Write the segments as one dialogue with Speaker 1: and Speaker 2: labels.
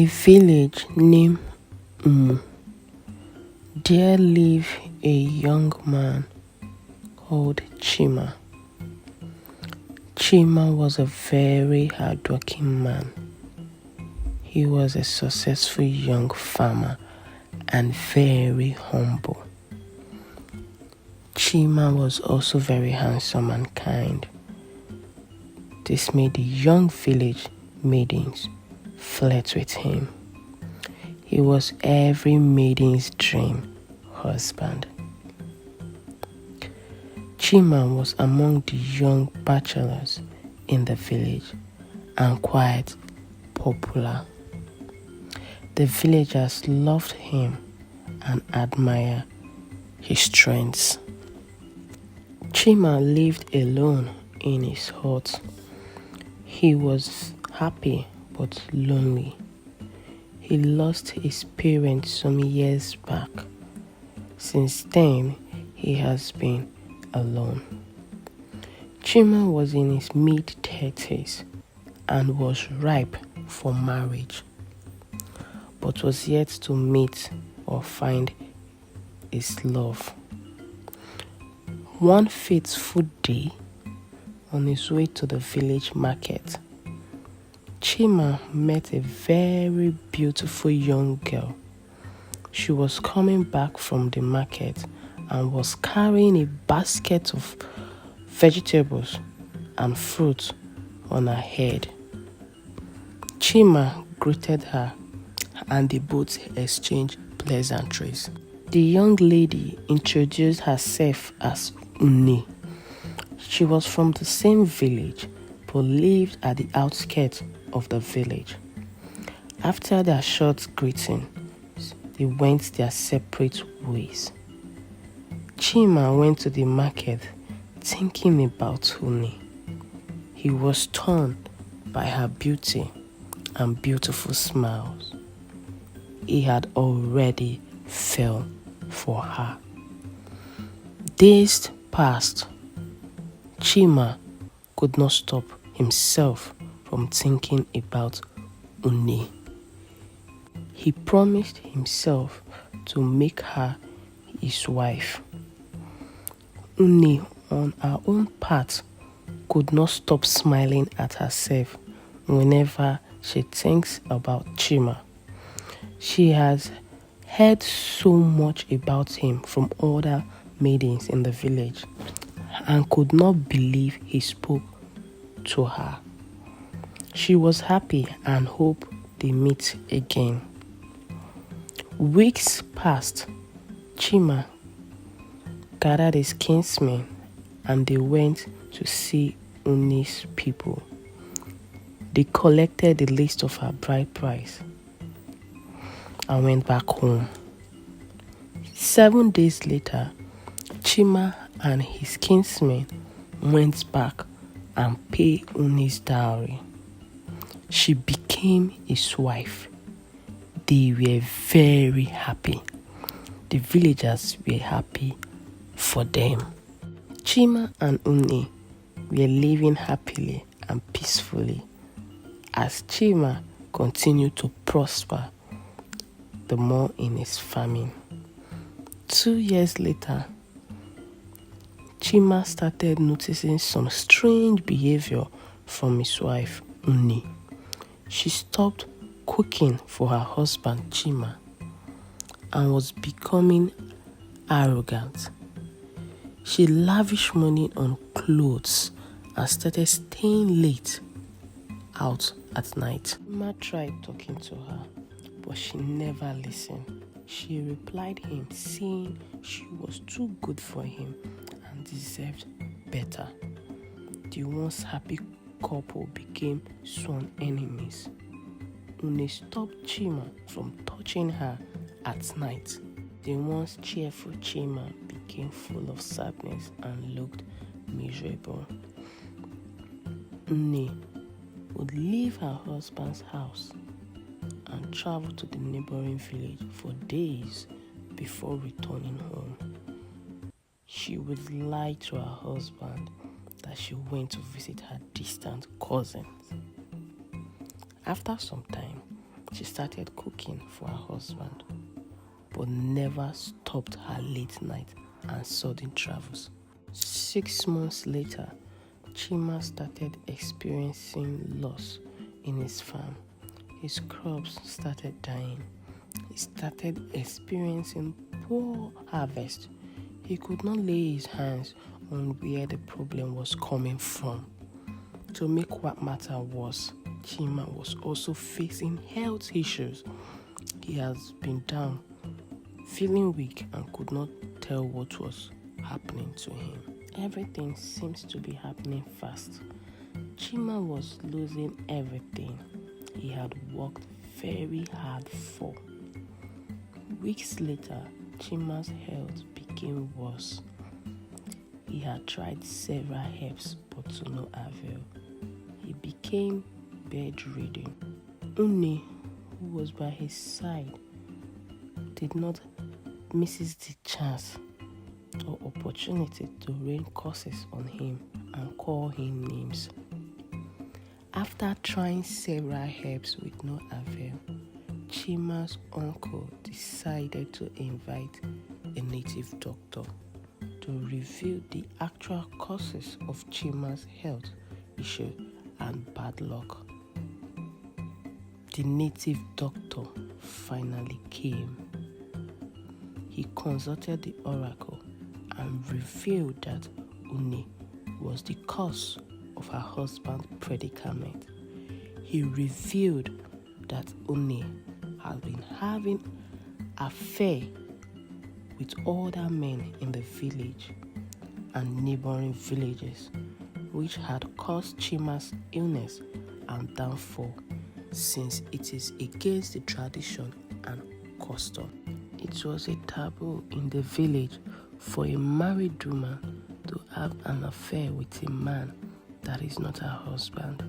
Speaker 1: a village named there lived a young man called Chima. Chima was a very hardworking man. He was a successful young farmer and very humble. Chima was also very handsome and kind. This made the young village maidens flirt with him. He was every maiden's dream husband. Chima was among the young bachelors in the village and quite popular. The villagers loved him and admired his strengths. Chima lived alone in his hut. He was happy but lonely. He lost his parents some years back. Since then, he has been alone. Chima was in his mid-30s and was ripe for marriage, but was yet to meet or find his love. One fateful day, on his way to the village market, Chima met a very beautiful young girl. She was coming back from the market and was carrying a basket of vegetables and fruit on her head. Chima greeted her and they both exchanged pleasantries. The young lady introduced herself as Uni. She was from the same village but lived at the outskirts of the village. After their short greeting, they went their separate ways. Chima went to the market thinking about Uni. He was torn by her beauty and beautiful smiles. He had already fell for her. Days passed. Chima could not stop himself from thinking about Uni. He promised himself to make her his wife. Uni, on her own part, could not stop smiling at herself whenever she thinks about Chima. She has heard so much about him from other maidens in the village and could not believe he spoke to her. She was happy and hoped they meet again. Weeks passed. Chima gathered his kinsmen and they went to see Uni's people. They collected the list of her bride price and went back home. 7 days later, Chima and his kinsmen went back and paid Uni's dowry. She became his wife. They were very happy. The villagers were happy for them. Chima and Uni were living happily and peacefully as Chima continued to prosper the more in his farming. 2 years later, Chima started noticing some strange behavior from his wife, Uni. She stopped cooking for her husband, Chima, and was becoming arrogant. She lavished money on clothes and started staying late out at night. Chima tried talking to her, but she never listened. She replied him saying she was too good for him and deserved better. The once happy couple became sworn enemies. Uni stopped Chima from touching her at night. The once cheerful Chima became full of sadness and looked miserable. Uni would leave her husband's house and travel to the neighboring village for days before returning home. She would lie to her husband that she went to visit her distant cousins. After some time, She started cooking for her husband, but never stopped her late night and sudden travels. 6 months later, Chima started experiencing loss in his farm. His crops started dying. He started experiencing poor harvest. He could not lay his hands on where the problem was coming from. To make what matter worse, Chima was also facing health issues. He has been down, feeling weak, and could not tell what was happening to him. Everything seems to be happening fast. Chima was losing everything he had worked very hard for. Weeks later, Chima's health became worse. He had tried several herbs, but to no avail. He became bedridden. Une, who was by his side, did not miss the chance or opportunity to rain curses on him and call him names. After trying several herbs with no avail, Chima's uncle decided to invite a native doctor to reveal the actual causes of Chima's health issue and bad luck. The native doctor finally came. He consulted the oracle and revealed that Une was the cause of her husband's predicament. He revealed that Une had been having an affair with other men in the village and neighboring villages, which had caused Chima's illness and downfall, since it is against the tradition and custom. It was a taboo in the village for a married woman to have an affair with a man that is not her husband.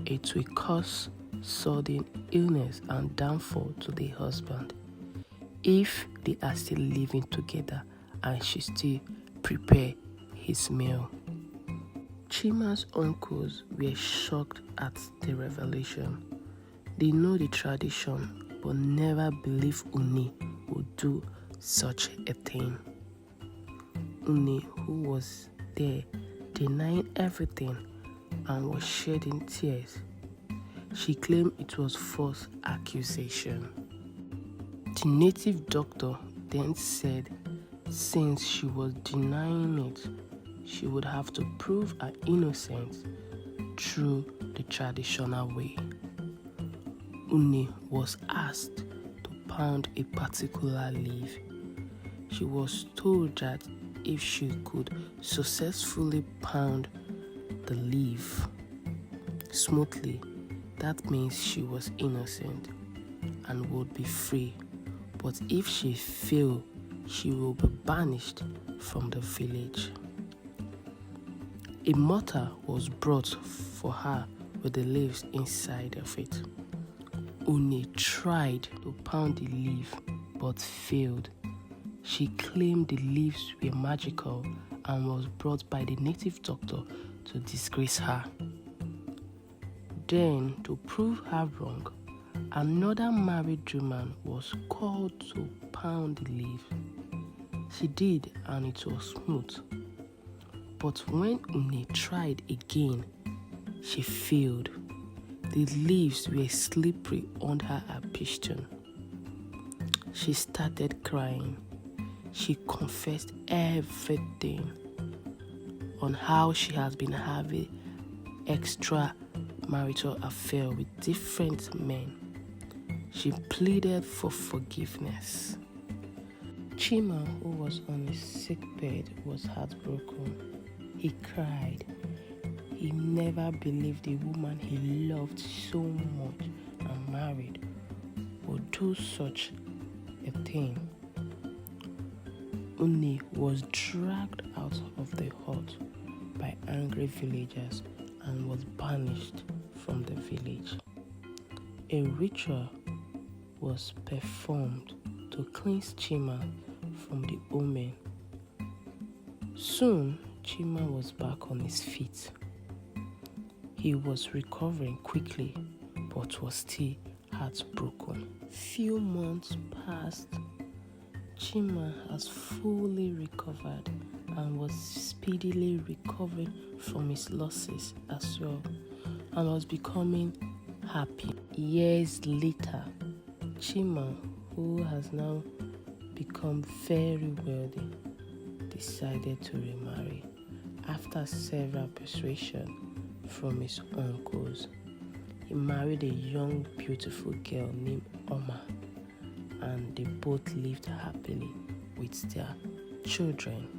Speaker 1: It will cause sudden illness and downfall to the husband if they are still living together and she still prepare his meal. Chima's uncles were shocked at the revelation. They know the tradition but never believed Une would do such a thing. Une, who was there denying everything and was shedding tears, she claimed it was false accusation. The native doctor then said since she was denying it, she would have to prove her innocence through the traditional way. Une was asked to pound a particular leaf. She was told that if she could successfully pound the leaf smoothly, that means she was innocent and would be free. But if she failed, she will be banished from the village. A mortar was brought for her with the leaves inside of it. Une tried to pound the leaf but failed. She claimed the leaves were magical and was brought by the native doctor to disgrace her. Then, to prove her wrong, another married woman was called to pound the leaf. She did, and it was smooth. But when Une tried again, she failed. The leaves were slippery under her piston. She started crying. She confessed everything on how she has been having extramarital affair with different men. She pleaded for forgiveness. Chima, who was on his sickbed, was heartbroken. He cried. He never believed the woman he loved so much and married would do such a thing. Une was dragged out of the hut by angry villagers and was banished from the village. A ritual was performed to cleanse Chima from the omen. Soon, Chima was back on his feet. He was recovering quickly, but was still heartbroken. Few months passed. Chima has fully recovered and was speedily recovering from his losses as well, and was becoming happy. Years later, Chima, who has now become very wealthy, decided to remarry after several persuasions from his uncles. He married a young, beautiful girl named Oma, and they both lived happily with their children.